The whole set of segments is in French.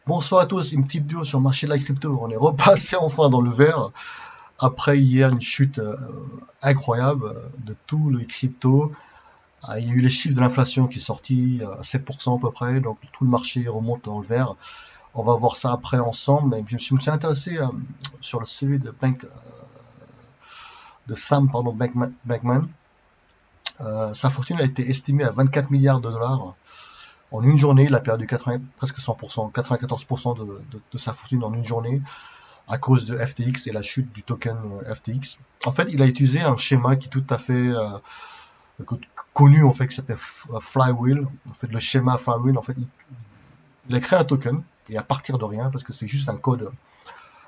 Bonsoir à tous, une petite vidéo sur le marché de la crypto. On est repassé enfin dans le vert après hier une chute incroyable de tous les cryptos. Il y a eu les chiffres de l'inflation qui est sorti à 7% à peu près, donc tout le marché remonte dans le vert. On va voir ça après ensemble. Et puis, je me suis intéressé sur le CV de Sam Bankman. Sa fortune a été estimée à 24 milliards de dollars. En une journée, il a perdu 80, presque 100%, 94% de sa fortune en une journée, à cause de FTX et la chute du token FTX. En fait, il a utilisé un schéma qui est tout à fait connu, en fait, qui s'appelle Flywheel. En fait, le schéma Flywheel, en fait, il a créé un token et à partir de rien, parce que c'est juste un code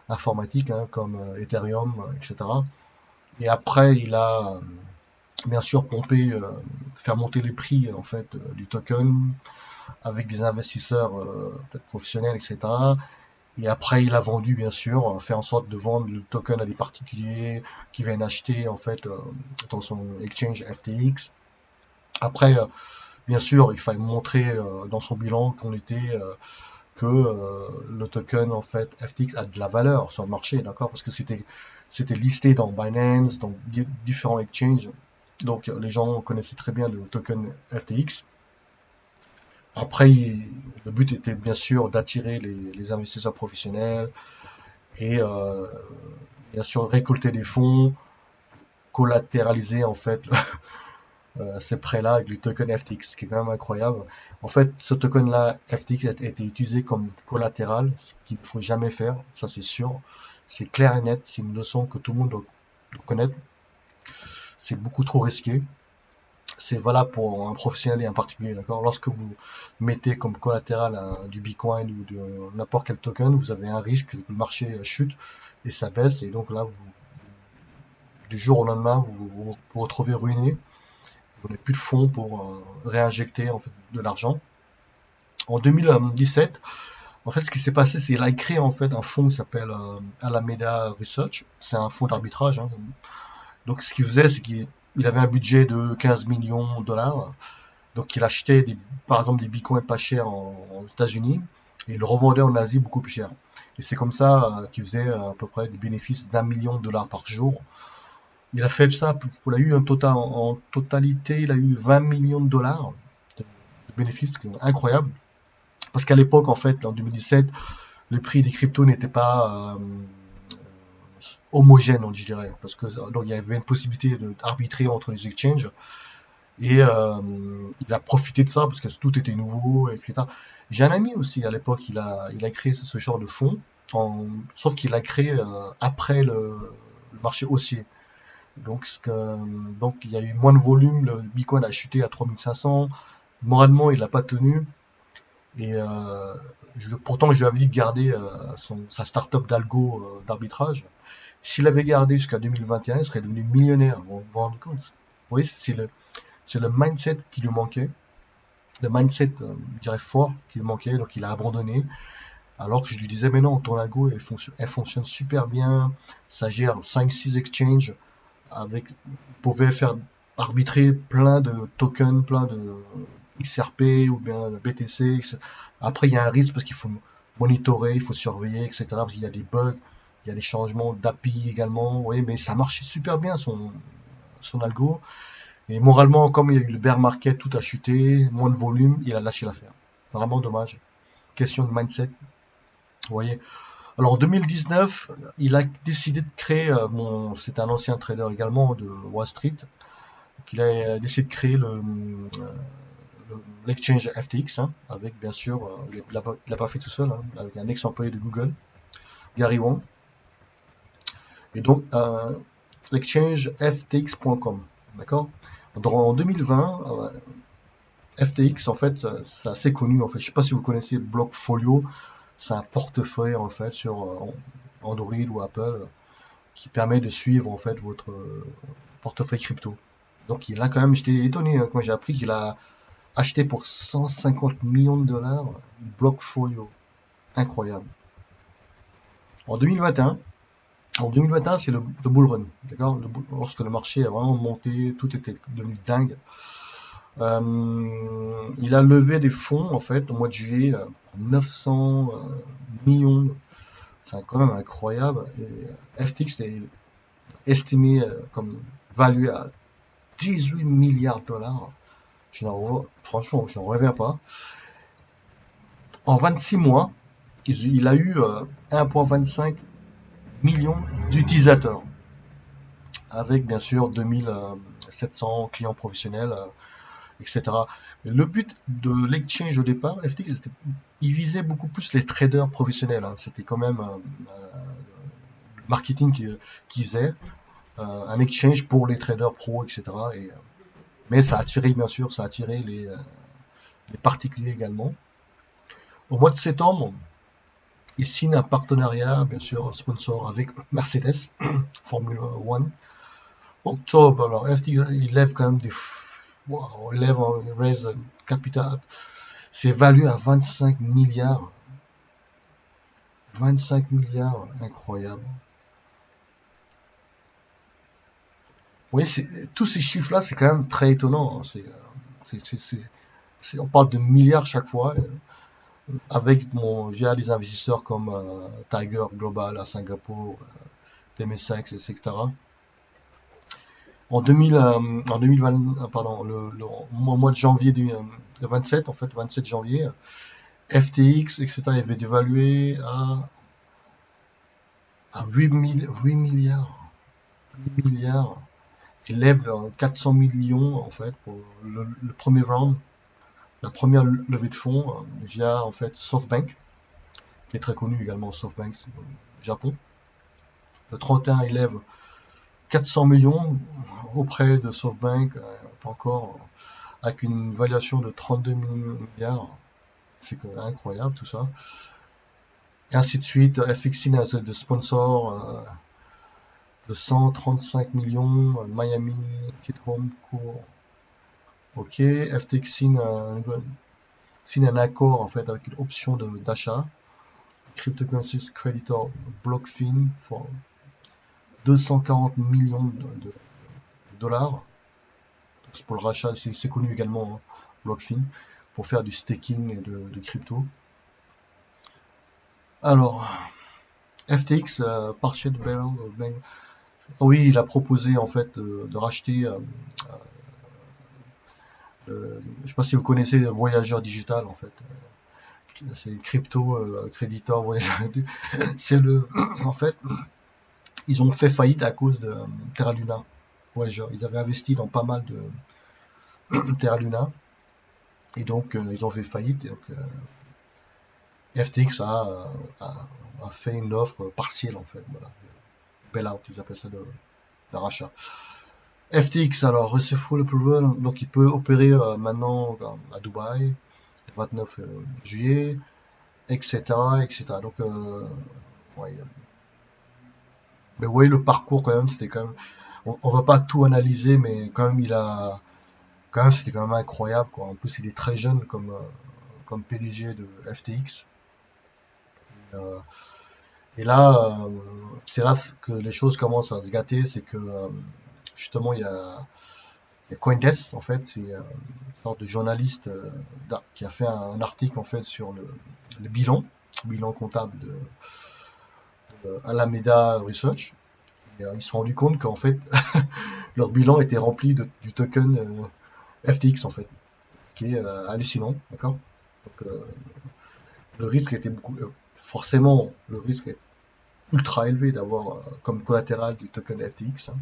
informatique, hein, comme Ethereum, etc. Et après, il a bien sûr pompé, faire monter les prix en fait du token avec des investisseurs peut-être professionnels, etc. Et après, il a vendu, bien sûr, fait en sorte de vendre le token à des particuliers qui viennent acheter, en fait, dans son exchange FTX. Après, bien sûr, il fallait montrer dans son bilan que le token, en fait, FTX a de la valeur sur le marché, d'accord? Parce que c'était listé dans Binance, dans différents exchanges. Donc, les gens connaissaient très bien le token FTX. Après, le but était bien sûr d'attirer les investisseurs professionnels, et bien sûr récolter des fonds, collatéraliser en fait ces prêts-là avec du token FTX, ce qui est quand même incroyable. En fait, ce token-là, FTX, a été utilisé comme collatéral, ce qu'il ne faut jamais faire, ça c'est sûr. C'est clair et net, c'est une leçon que tout le monde doit connaître. C'est beaucoup trop risqué. C'est valable pour un professionnel et un particulier, d'accord? Lorsque vous mettez comme collatéral du Bitcoin ou de n'importe quel token, vous avez un risque que le marché chute et ça baisse, et donc là, du jour au lendemain, vous retrouvez ruiné. Vous n'avez plus de fonds pour réinjecter en fait de l'argent. En 2017, en fait, ce qui s'est passé, c'est qu'il a créé en fait un fonds qui s'appelle Alameda Research. C'est un fonds d'arbitrage, hein. Donc, ce qu'il faisait, c'est qu'il avait un budget de 15 millions de dollars. Donc, il achetait par exemple des bitcoins pas chers aux États-Unis et il le revendait en Asie beaucoup plus cher. Et c'est comme ça qu'il faisait à peu près des bénéfices d'1 million de dollars par jour. Il a fait ça, il a eu un total, en totalité, il a eu 20 millions de dollars de bénéfices, incroyable. Parce qu'à l'époque, en fait, en 2017, le prix des cryptos n'était pas homogène, on dirait. Parce que donc il y avait une possibilité d'arbitrer entre les exchanges. Et il a profité de ça parce que tout était nouveau, etc. J'ai un ami aussi à l'époque, il a créé ce genre de fonds, sauf qu'il l'a créé après le marché haussier. Donc, donc il y a eu moins de volume, le Bitcoin a chuté à 3500. Moralement, il n'a pas tenu. Et pourtant, je lui avais dit de garder sa start-up d'arbitrage. S'il avait gardé jusqu'à 2021, il serait devenu millionnaire. Vous vous rendez compte? Vous voyez, c'est le mindset qui lui manquait. Le mindset, je dirais, fort qui lui manquait. Donc, il a abandonné. Alors que je lui disais, mais non, ton algo, elle fonctionne super bien. Ça gère 5-6 exchanges avec, pouvait faire arbitrer plein de tokens, plein de XRP ou bien BTC. Après, il y a un risque parce qu'il faut monitorer, il faut surveiller, etc. Parce qu'il y a des bugs, il y a des changements d'API également. Oui, mais ça marchait super bien son algo. Et moralement, comme il y a eu le bear market, tout a chuté, moins de volume, il a lâché l'affaire. Vraiment dommage. Question de mindset, vous voyez. Alors en 2019, il a décidé de créer, c'est un ancien trader également de Wall Street, qu'il a décidé de créer l'exchange FTX, hein, avec bien sûr, il l'a pas fait tout seul, hein, avec un ex-employé de Google, Gary Wang. Et donc, l'exchange FTX.com, d'accord? En 2020, FTX, en fait, c'est assez connu, en fait. Je sais pas si vous connaissez Blockfolio, c'est un portefeuille, en fait, sur Android ou Apple, qui permet de suivre, en fait, votre portefeuille crypto. Donc, il a quand même, j'étais étonné hein, quand j'ai appris qu'il a acheté pour 150 millions de dollars Blockfolio. Incroyable. En 2021, c'est le bull run. D'accord. Lorsque le marché a vraiment monté, tout était devenu dingue. Il a levé des fonds en fait au mois de juillet, 900 millions. C'est quand même incroyable. Et FTX est estimé comme valué à 18 milliards de dollars. Franchement, je n'en reviens pas. En 26 mois, il a eu 1,25 million d'utilisateurs, avec bien sûr 2700 clients professionnels, etc. Mais le but de l'exchange au départ, FTX, il visait beaucoup plus les traders professionnels, hein. C'était quand même le marketing qui faisait un exchange pour les traders pro, etc. Mais ça a attiré, bien sûr, ça a attiré les particuliers également. Au mois de septembre, il signe un partenariat, bien sûr, sponsor avec Mercedes, Formule 1. Octobre, alors FTX, il lève quand même wow, il lève, il raise capital. C'est évalué à 25 milliards. 25 milliards, incroyable. Oui, tous ces chiffres-là, c'est quand même très étonnant, hein. On parle de milliards chaque fois, via des investisseurs comme Tiger Global à Singapour, TMSX, etc. En 2020, pardon, au mois de janvier le 27, en fait, 27 janvier, FTX, etc., avait dévalué à 8 milliards. 8 milliards. Il lève 400 millions, en fait, pour le premier round, la première levée de fonds, via, en fait, SoftBank, qui est très connu également, SoftBank, au Japon. Le 31, il lève 400 millions auprès de SoftBank, encore, avec une valuation de 32 milliards. C'est incroyable tout ça. Et ainsi de suite, FXIN a des sponsors de 135 millions, Miami, Kid Home, Court. Ok, FTX signe un accord en fait avec une option d'achat. Cryptocurrencies Creditor BlockFin pour 240 millions de dollars. C'est pour le rachat, c'est connu également, hein, BlockFin, pour faire du staking et de crypto. Alors, FTX, Partial Bail. Oui, il a proposé en fait de racheter. Je sais pas si vous connaissez Voyageur Digital en fait. C'est crypto créditeur Voyageur. C'est en fait, ils ont fait faillite à cause de Terra Luna. Voyageur. Ils avaient investi dans pas mal de Terra Luna et donc ils ont fait faillite. Et donc, FTX a fait une offre partielle en fait. Voilà. Bailout, ils appellent ça de rachat. FTX, alors, receive full approval, donc il peut opérer maintenant à Dubaï, le 29 juillet, etc., etc. Donc, ouais, mais oui, le parcours quand même, c'était quand même, on va pas tout analyser, mais quand même, c'était quand même incroyable, quoi. En plus, il est très jeune comme PDG de FTX. Euh, et là, c'est là que les choses commencent à se gâter, c'est que justement, il y a CoinDesk, en fait, c'est une sorte de journaliste qui a fait un article en fait sur le bilan comptable de Alameda Research. Et, ils se sont rendus compte qu'en fait, leur bilan était rempli du token FTX, en fait, ce qui est hallucinant, d'accord? Donc, le risque était forcément, le risque est ultra élevé d'avoir comme collatéral du token FTX, hein.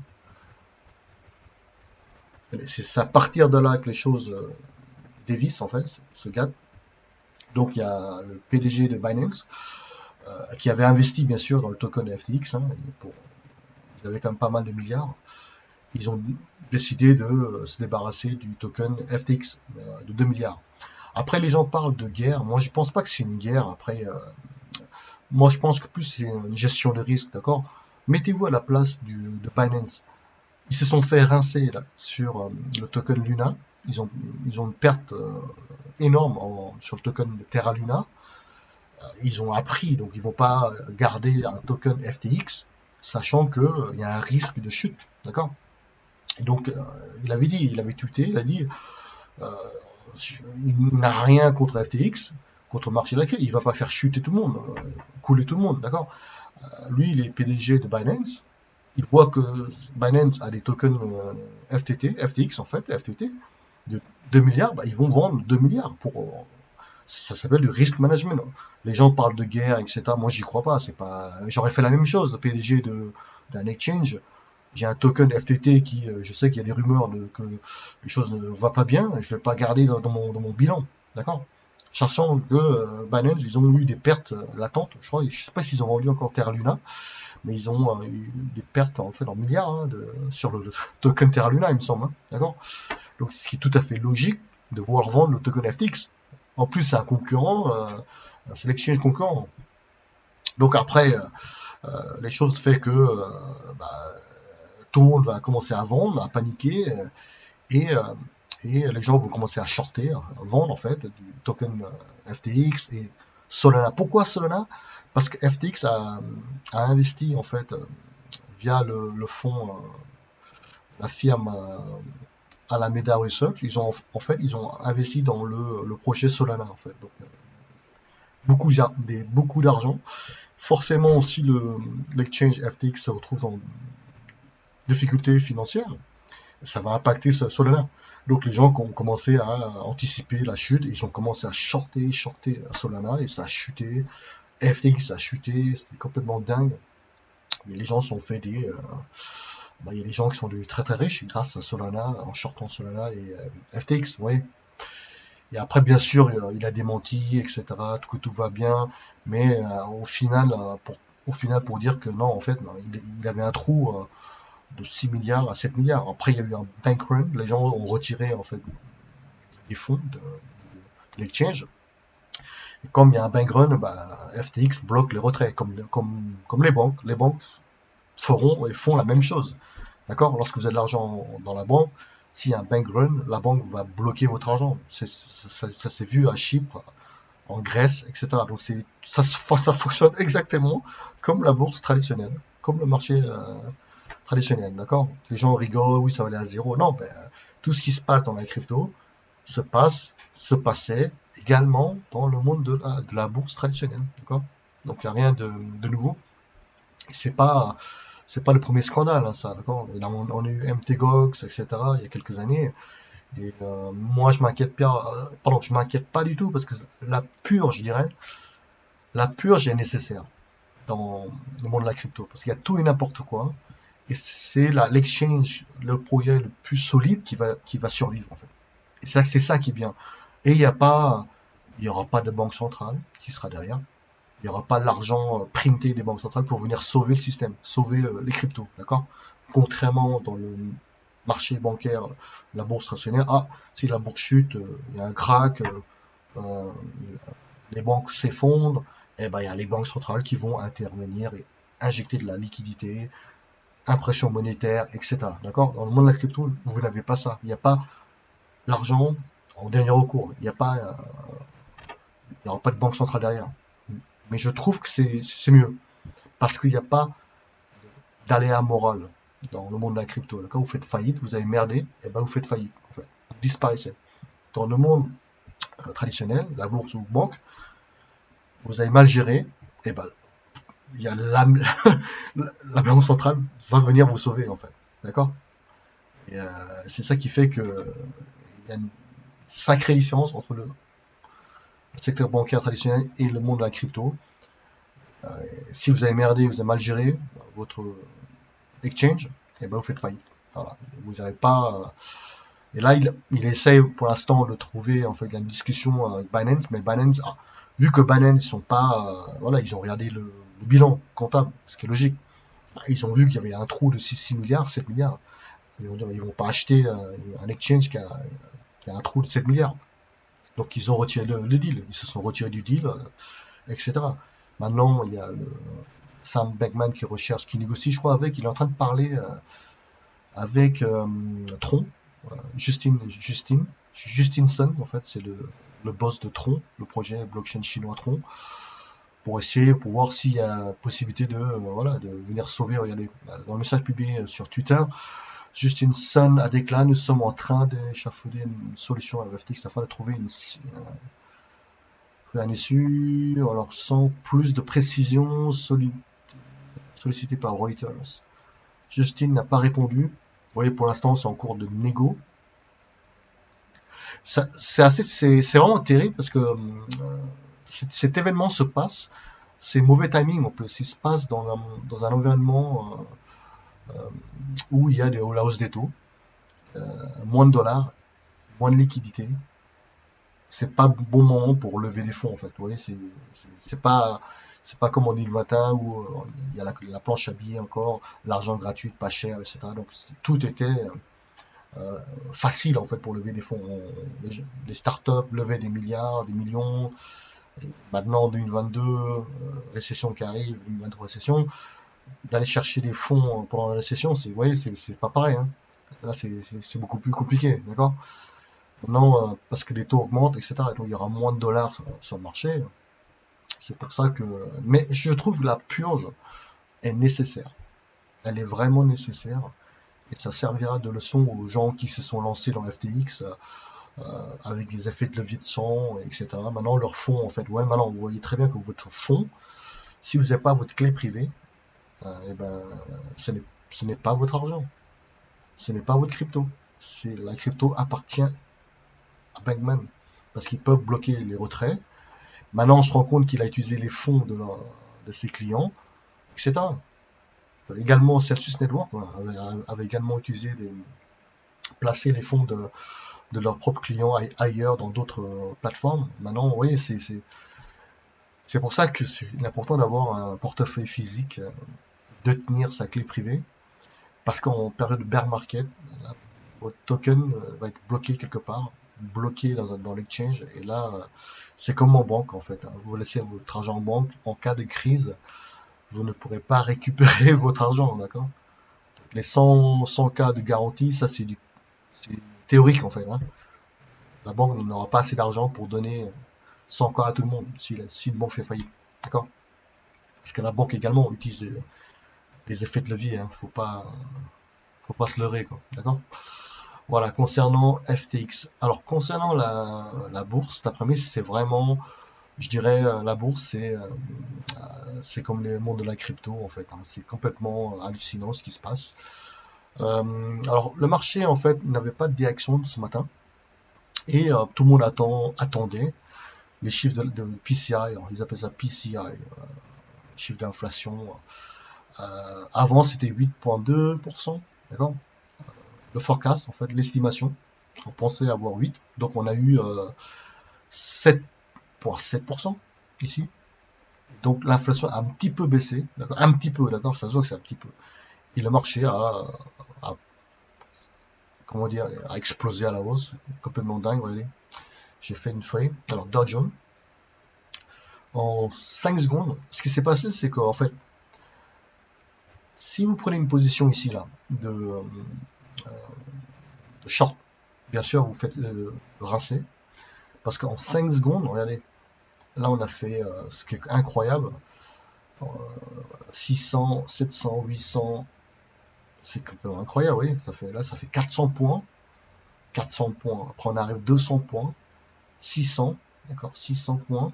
C'est à partir de là que les choses dévissent, en fait, se gâtent. Donc il y a le PDG de Binance qui avait investi bien sûr dans le token de FTX, hein, ils avaient quand même pas mal de milliards. Ils ont décidé de se débarrasser du token FTX de 2 milliards. Après les gens parlent de guerre, moi je pense pas que c'est une guerre. Après, moi je pense que plus c'est une gestion de risque, d'accord. Mettez-vous à la place de Binance. Ils se sont fait rincer là, sur le token Luna. Ils ont une perte énorme sur le token de Terra Luna. Ils ont appris, donc ils vont pas garder un token FTX, sachant que il y a un risque de chute, d'accord. Et donc il avait tweeté, il a dit, Euh, il n'a rien contre FTX, contre le marché de la crypto. Il va pas faire chuter tout le monde, couler tout le monde, d'accord? Lui, il est PDG de Binance. Il voit que Binance a des tokens FTT, FTX en fait, FTT, de 2 milliards, bah, ils vont vendre 2 milliards ça s'appelle du risk management. Les gens parlent de guerre, etc. Moi, j'y crois pas. C'est pas. J'aurais fait la même chose, PDG d'un exchange. J'ai un token FTT qui, je sais qu'il y a des rumeurs que les choses ne vont pas bien, et je vais pas garder dans mon bilan, d'accord? Sachant que Binance, ils ont eu des pertes latentes. Je sais pas s'ils ont vendu encore Terra Luna, mais ils ont eu des pertes en fait en milliards hein, sur le token Terra Luna, il me semble, hein, d'accord? Donc, ce qui est tout à fait logique de vouloir vendre le token FTX. En plus, c'est un concurrent, c'est l'exchange concurrent. Donc après, les choses fait que bah, tout le monde va commencer à vendre, à paniquer, et, euh, et les gens vont commencer à shorter, à vendre en fait du token FTX et Solana. Pourquoi Solana? Parce que FTX a investi en fait via le fonds, la firme Alameda Research, ils ont en fait ils ont investi dans le projet Solana en fait. Donc beaucoup d'argent. Forcément aussi l'exchange FTX se retrouve en difficulté financière. Ça va impacter Solana. Donc les gens ont commencé à anticiper la chute, ils ont commencé à shorter Solana et ça a chuté. FTX a chuté, c'était complètement dingue. Et les gens sont fait il y a des gens qui sont devenus très très riches grâce à Solana, en shortant Solana et FTX, oui. Et après, bien sûr, il a démenti, etc., que tout va bien, mais au final, pour dire que non, en fait, non, il avait un trou de 6 milliards à 7 milliards. Après, il y a eu un bank run, les gens ont retiré en fait des fonds de l'exchange. Et comme il y a un bank run, bah, FTX bloque les retraits, comme les banques. Les banques feront et font la même chose. D'accord? Lorsque vous avez de l'argent dans la banque, s'il y a un bank run, la banque va bloquer votre argent. Ça s'est vu à Chypre, en Grèce, etc. Donc ça fonctionne exactement comme la bourse traditionnelle, comme le marché traditionnel, d'accord? Les gens rigolent, oui, ça va aller à zéro. Non, ben, tout ce qui se passe dans la crypto se passait également dans le monde de la bourse traditionnelle, d'accord? Donc il n'y a rien de nouveau. C'est pas, c'est pas le premier scandale, hein, ça, d'accord? On a eu MTGOX, etc. il y a quelques années. Et moi, je m'inquiète pas du tout parce que je dirais, la purge est nécessaire dans le monde de la crypto parce qu'il y a tout et n'importe quoi. Et c'est l'exchange, le projet le plus solide qui va survivre en fait. Et c'est ça qui est bien. Et il y aura pas de banque centrale qui sera derrière. Il n'y aura pas l'argent printé des banques centrales pour venir sauver le système, sauver les cryptos, d'accord? Contrairement dans le marché bancaire, la bourse traditionnelle, si la bourse chute, il y a un crack, euh, les banques s'effondrent, et ben il y a les banques centrales qui vont intervenir et injecter de la liquidité, impression monétaire, etc. D'accord? Dans le monde de la crypto, vous n'avez pas ça. Il n'y a pas l'argent en dernier recours. Il n'y aura pas de banque centrale derrière. Mais je trouve que c'est mieux. Parce qu'il n'y a pas d'aléa moral dans le monde de la crypto. Quand vous faites faillite, vous avez merdé, et ben vous faites faillite. En fait. Vous disparaissez. Dans le monde traditionnel, la bourse ou banque, vous avez mal géré, et ben il y a la banque centrale va venir vous sauver en fait. D'accord? Et c'est ça qui fait que il y a une sacrée différence entre le secteur bancaire traditionnel et le monde de la crypto. Si vous avez merdé, vous avez mal géré votre exchange, et ben vous faites faillite. Voilà. Vous n'avez pas. Et là, il essaye pour l'instant de trouver en fait une discussion avec Binance, mais Binance, vu que Binance ils sont pas, voilà, ils ont regardé le bilan comptable, ce qui est logique. Ils ont vu qu'il y avait un trou de 6 milliards, 7 milliards. Ils vont pas acheter un exchange qui a un trou de 7 milliards. Donc ils ont retiré le deal, ils se sont retirés du deal, etc. Maintenant, il y a Sam Bankman qui recherche, qui négocie, je crois, il est en train de parler avec Tron, Justinson, en fait, c'est le boss de Tron, le projet blockchain chinois Tron, pour voir s'il y a possibilité voilà, de venir sauver. Regardez, dans le message publié sur Twitter, Justin Sun a déclaré: nous sommes en train d'échafauder une solution à FTX afin de trouver un issue, alors sans plus de précision sollicité par Reuters. Justin n'a pas répondu. Vous voyez, pour l'instant, c'est en cours de négo. C'est vraiment terrible parce que cet événement se passe. C'est mauvais timing en plus. Il se passe dans un environnement où il y a la hausse des taux, moins de dollars, moins de liquidités. C'est pas le bon moment pour lever des fonds en fait. Vous voyez, c'est pas comme en 2021 où il y a la planche à billets encore, l'argent gratuit, pas cher, etc. Donc tout était facile en fait pour lever des fonds. Les startups levaient des milliards, des millions. Et maintenant, en 2022, récession qui arrive, 2023 récession, d'aller chercher des fonds pendant la récession, vous voyez, c'est pas pareil. Hein. Là, c'est beaucoup plus compliqué, d'accord? Maintenant, parce que les taux augmentent, etc. Donc, il y aura moins de dollars sur le marché. C'est pour ça que. Mais je trouve que la purge est nécessaire. Elle est vraiment nécessaire. Et ça servira de leçon aux gens qui se sont lancés dans FTX avec des effets de levier de sang, etc. Maintenant, leur fonds, en fait, ouais, maintenant, vous voyez très bien que votre fonds, si vous n'avez pas votre clé privée, eh ben, ce n'est pas votre argent. Ce n'est pas votre crypto. La crypto appartient à Bankman. Parce qu'ils peuvent bloquer les retraits. Maintenant, on se rend compte qu'il a utilisé les fonds de ses clients, etc. Également, Celsius Network avait également placé les fonds de leurs propres clients ailleurs dans d'autres plateformes. Maintenant, oui, c'est pour ça que c'est important d'avoir un portefeuille physique, de tenir sa clé privée, parce qu'en période de bear market, votre token va être bloqué quelque part, bloqué dans l'exchange, et là, c'est comme en banque en fait. Hein. Vous laissez votre argent en banque, en cas de crise, vous ne pourrez pas récupérer votre argent, d'accord? Les 100 cas de garantie, ça c'est théorique en fait. Hein. La banque n'aura pas assez d'argent pour donner 100 cas à tout le monde si une banque fait faillite, d'accord? Parce que la banque également utilise des effets de levier, hein. Faut pas se leurrer, quoi, d'accord? Voilà, concernant FTX. Alors, concernant la bourse, cet après-midi, c'est vraiment, je dirais, la bourse, c'est comme le monde de la crypto, en fait. Hein. C'est complètement hallucinant ce qui se passe. Alors, le marché, en fait, n'avait pas de direction ce matin. Et tout le monde attendait les chiffres de PCI. Alors, ils appellent ça PCI, chiffre d'inflation. Avant, c'était 8,2%, d'accord? Le forecast, en fait, l'estimation. On pensait avoir 8. Donc, on a eu 7,7% ici. Donc, l'inflation a un petit peu baissé. D'accord, un petit peu, d'accord? Ça se voit que c'est un petit peu. Et le marché a comment dire, a explosé à la hausse. Complètement dingue, regardez. J'ai fait une feuille. Alors, Dow Jones, en 5 secondes, ce qui s'est passé, c'est qu'en fait, si vous prenez une position ici, là, de short, bien sûr, vous faites rincer. Parce qu'en 5 secondes, regardez, là, on a fait ce qui est incroyable. 600, 700, 800, c'est complètement incroyable, oui. Ça fait 400 points. 400 points. Après, on arrive 200 points. 600, d'accord, 600 points.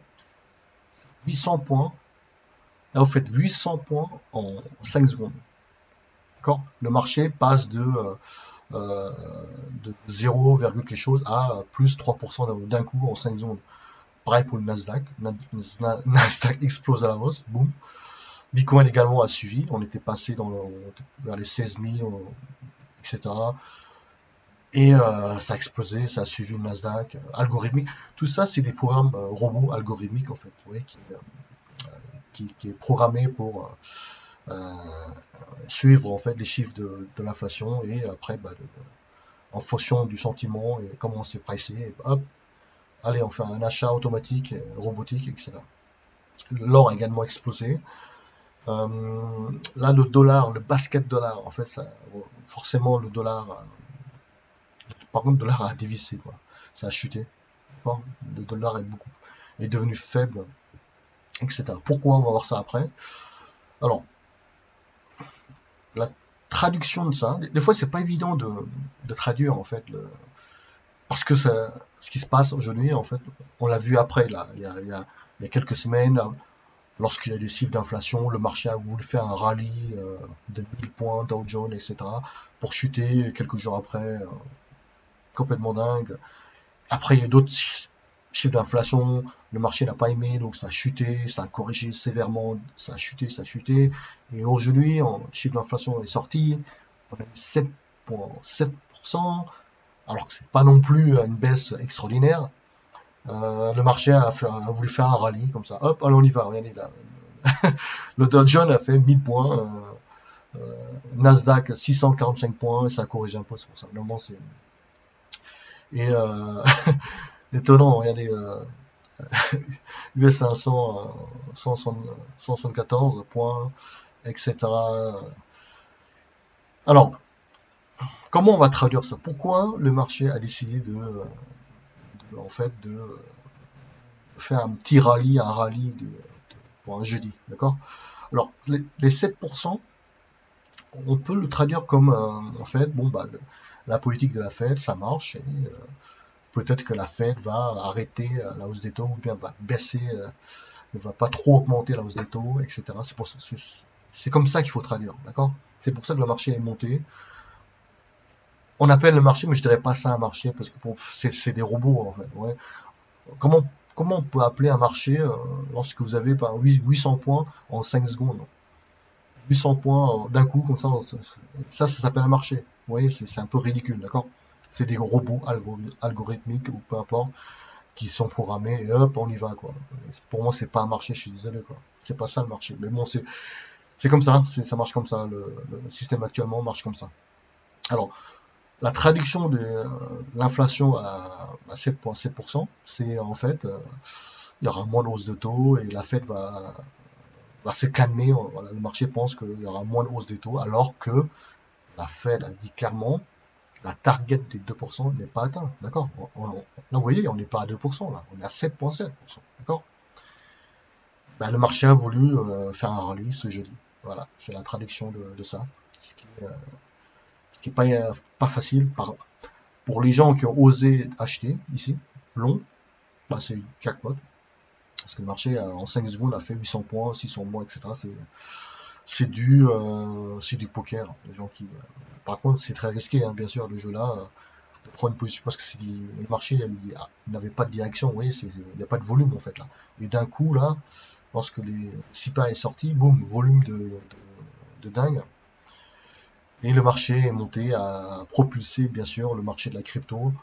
800 points. Là, vous faites 800 points en 5 secondes. D'accord. Le marché passe de 0, quelque chose à plus 3% d'un coup en 5 secondes. Pareil pour le Nasdaq. Nasdaq explose à la hausse. Boum. Bitcoin également a suivi. On était passé vers les 16 000, etc. Et ça a explosé, ça a suivi le Nasdaq, algorithmique. Tout ça, c'est des programmes robots algorithmiques, en fait, vous voyez, qui est programmé pour suivre en fait les chiffres de l'inflation et après, en fonction du sentiment et comment c'est pricé, et hop, allez, on fait un achat automatique, robotique, etc. L'or a également explosé. Là, le dollar, le basket dollar, en fait, forcément, le dollar, par contre, le dollar a dévissé, quoi. Ça a chuté. Le dollar est devenu faible, etc. Pourquoi? On va voir ça après. Alors, la traduction de ça, des fois c'est pas évident de traduire en fait, parce que ce qui se passe aujourd'hui, en fait, on l'a vu après, là, il y a quelques semaines, lorsqu'il y a des chiffres d'inflation, le marché a voulu faire un rallye de 1000 points, Dow Jones, etc., pour chuter quelques jours après, complètement dingue. Après, il y a d'autres chiffres d'inflation, le marché n'a pas aimé, donc ça a chuté, ça a corrigé sévèrement, ça a chuté, ça a chuté. Et aujourd'hui, le chiffre d'inflation est sorti, on a eu 7,7%, alors que c'est pas non plus une baisse extraordinaire. Le marché a voulu faire un rallye comme ça. Hop, allez, on y va. Regardez là. Le Dow Jones a fait 1000 points. Nasdaq 645 points. Et ça a corrigé un peu, c'est pour ça. Normalement, c'est. Et étonnant, regardez. US 500, 174 points, etc. Alors, comment on va traduire ça? Pourquoi le marché a décidé en fait, de faire un petit rallye, pour un jeudi, d'accord? Alors, les 7%, on peut le traduire comme, en fait, bon, bah, la politique de la Fed, ça marche, et peut-être que la Fed va arrêter la hausse des taux, ou bien va baisser, ne va pas trop augmenter la hausse des taux, etc. C'est comme ça qu'il faut traduire, d'accord? C'est pour ça que le marché est monté. On appelle le marché, mais je dirais pas ça un marché, parce que c'est des robots, en fait. Ouais. Comment, comment on peut appeler un marché lorsque vous avez par 800 points en 5 secondes? 800 points d'un coup, comme ça s'appelle un marché. Vous voyez, c'est un peu ridicule, d'accord? C'est des robots algorithmiques ou peu importe qui sont programmés et hop, on y va, quoi. Pour moi, c'est pas un marché, je suis désolé, quoi. C'est pas ça le marché. Mais bon, c'est comme ça, ça marche comme ça. Le système actuellement marche comme ça. Alors, la traduction de l'inflation à 7,7%, c'est en fait, il y aura moins de hausse de taux et la Fed va se calmer. Voilà, le marché pense qu'il y aura moins de hausse des taux, alors que la Fed a dit clairement la target des 2% n'est pas atteinte. D'accord? Là, vous voyez, on n'est pas à 2%, là, on est à 7,7%. D'accord? Ben, le marché a voulu faire un rallye ce jeudi. Voilà, c'est la traduction de ça. Ce qui n'est pas facile pour les gens qui ont osé acheter ici, long, ben, c'est jackpot. Parce que le marché en 5 secondes a fait 800 points, 600 points, etc. C'est du poker. Les gens qui, par contre, c'est très risqué, hein, bien sûr, le jeu-là, de prendre une position parce que le marché il n'avait pas de direction. Vous voyez, il n'y a pas de volume en fait là. Et d'un coup, là, lorsque les SIPA est sorti, boum, volume de dingue. Et le marché est monté à propulser, bien sûr, le marché de la crypto,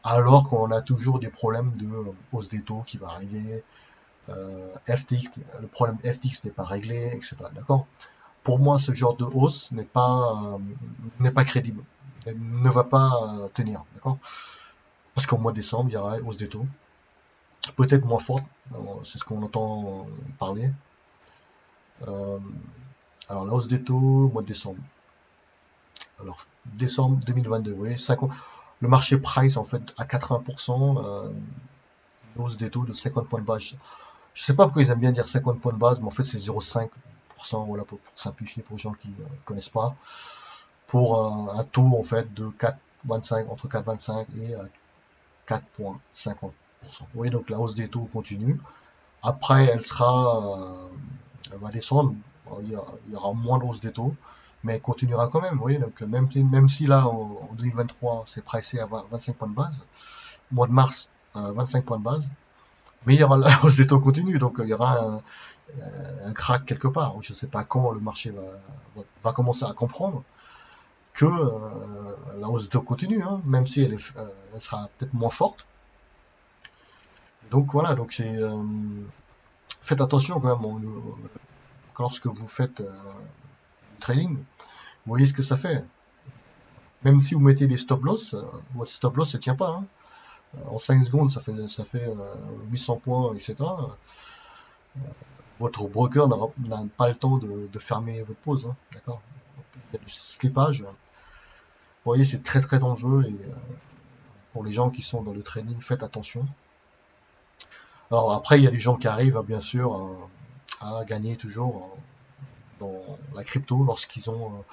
alors qu'on a toujours des problèmes de hausse des taux qui va arriver. FTX, le problème FTX n'est pas réglé, etc. D'accord? Pour moi, ce genre de hausse n'est pas crédible, elle ne va pas tenir, d'accord? Parce qu'au mois de décembre, il y aura une hausse des taux, peut-être moins forte, c'est ce qu'on entend parler. Euh, alors la hausse des taux au mois de décembre. Alors décembre 2022, vous voyez, le marché price en fait à 80%, une hausse des taux de 50 points de base. Je sais pas pourquoi ils aiment bien dire 50 points de base, mais en fait c'est 0,5%, voilà, pour simplifier pour les gens qui ne connaissent pas. Pour un taux en fait de 4,25, entre 4,25 et 4,50%. Vous voyez, donc la hausse des taux continue. Après, elle va descendre. Il y aura moins de hausse des taux, mais elle continuera quand même. Vous voyez, donc même si là en 2023 c'est pricé à 25 points de base, mois de mars 25 points de base, mais il y aura la hausse des taux continue, donc il y aura un crack quelque part. Je ne sais pas quand le marché va commencer à comprendre que la hausse des taux continue, hein, même si elle sera peut-être moins forte. Donc voilà, donc faites attention quand même lorsque vous faites du trading, vous voyez ce que ça fait. Même si vous mettez des stop loss, votre stop loss ne tient pas, hein. En 5 secondes, ça fait 800 points, etc. Votre broker n'a pas le temps de fermer votre pause, hein, d'accord? Il y a du slippage. Vous voyez, c'est très très dangereux et pour les gens qui sont dans le trading, faites attention. Alors après, il y a des gens qui arrivent, bien sûr, à gagner toujours dans la crypto lorsqu'ils ont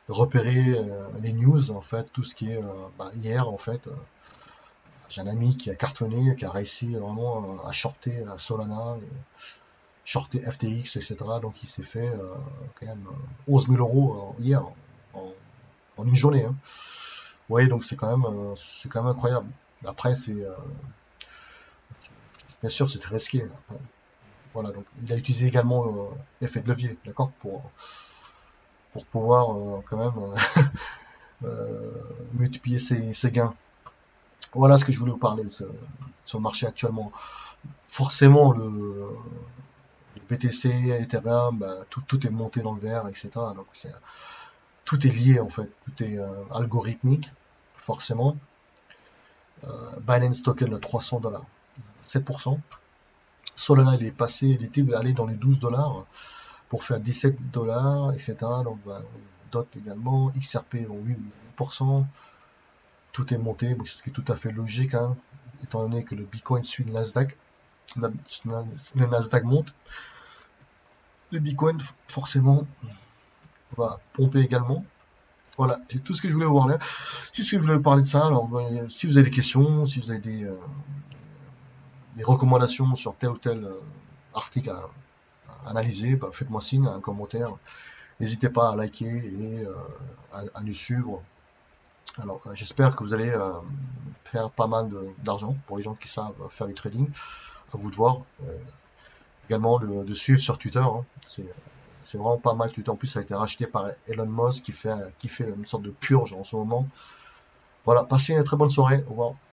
repérer les news, en fait, tout ce qui est hier, en fait. J'ai un ami qui a cartonné, qui a réussi vraiment à shorter Solana, et shorter FTX, etc. Donc il s'est fait quand même 11 000 euros hier, en, en une journée. Hein. Oui, donc c'est quand même incroyable. Après, bien sûr, c'est très risqué. Voilà, donc il a utilisé également l'effet de levier, d'accord, pour pouvoir quand même multiplier ses gains. Voilà ce que je voulais vous parler sur le marché actuellement. Forcément, le BTC, Ethereum, tout est monté dans le vert, etc. Donc tout est lié en fait, tout est algorithmique, forcément. Binance Token à 300 $, 7%. Solana, il était allé dans les 12 $ pour faire 17 $, etc. Donc, DOT également, XRP, bon, 8%. Tout est monté, ce qui est tout à fait logique, hein, étant donné que le Bitcoin suit le Nasdaq. Le Nasdaq monte. Le Bitcoin, forcément, va pomper également. Voilà, c'est tout ce que je voulais vous parler. C'est ce que je voulais vous parler de ça. Alors, si vous avez des questions, si vous avez des recommandations sur tel ou tel article à analyser, faites-moi signe, un commentaire. N'hésitez pas à liker et à nous suivre. Alors, j'espère que vous allez faire pas mal d'argent pour les gens qui savent faire du trading. À vous de voir. Également de suivre sur Twitter. Hein. C'est vraiment pas mal Twitter. En plus, ça a été racheté par Elon Musk qui fait une sorte de purge en ce moment. Voilà, passez une très bonne soirée. Au revoir.